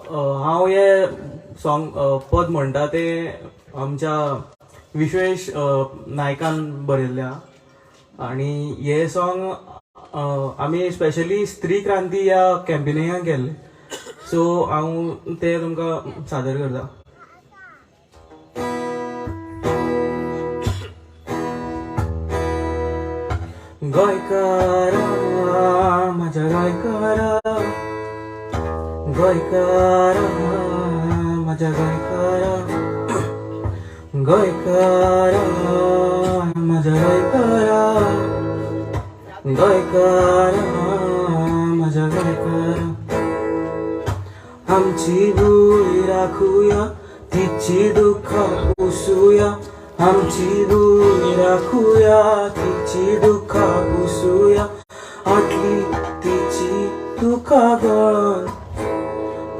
हांव हे सॉंग पद म्हणटा ते आमच्या विश्वेश नायकान बरयल्लें आणि हे सॉंग आमी स्पेशली स्त्री क्रांती ह्या कॅम्पेनिंगाक केल्लें. सो हांव ते तुमकां सादर करता. गोंयकारा म्हज्या गोंयकारा, गोंयकारा म्हज्या गोंयकारा, गोंयकारा म्हज्या गोंयकारा, गोंयकारा म्हज्या गोंयकारा. आमची भूंय राखुया, तिची दुखां पुसुया. आमची भूंय राखुया, तिची दुखां पुसुया. आटली तिची दुखां गळोन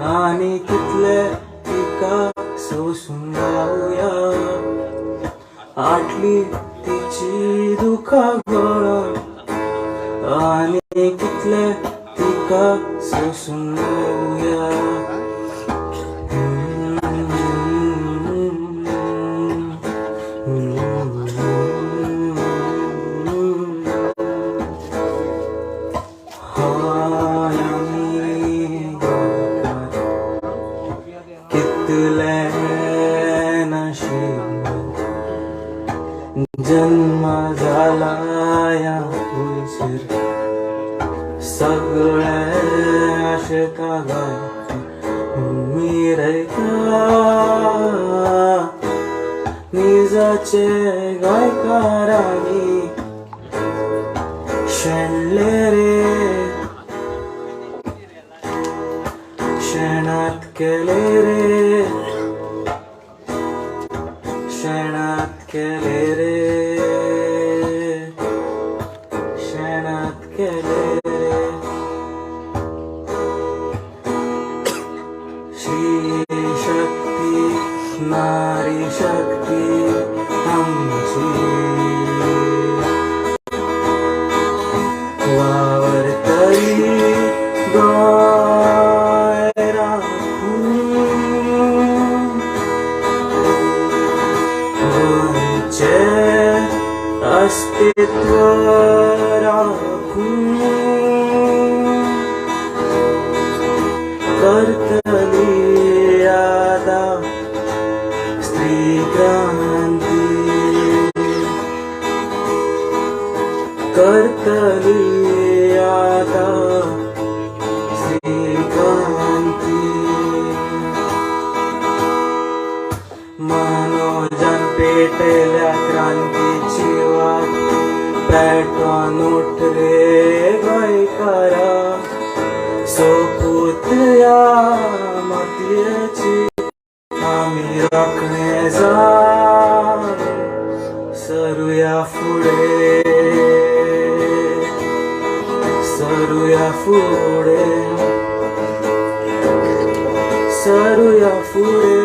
आनी कितले तिका सोसून रावुया. आटली तिची दुखां गळोन आनी कितले तिका सोसून रावुया. कितले नशीब जन्म जाला या तुळशीर. सगळे आशेका गायता मिरयता निजाचे गोंयकारांनी शेणले रे, शेणात केले रे, शेणात केले रे, शेणात केले रे. श्री शक्ती नारी शक्ती आमची वावरतली गोंय राखून. गोंयचे अस्तित्व राखून करतली आता स्त्री क्रांती. करतली आता स्त्री क्रांती. मनोजन पेटल्या क्रांतीची वाट पेटोन उठ रे गोंयकारा. सोपूत या मातयेची आमी राखणे जाय. सरुया फुडें, सरुया फुडें, सरुया फुडें.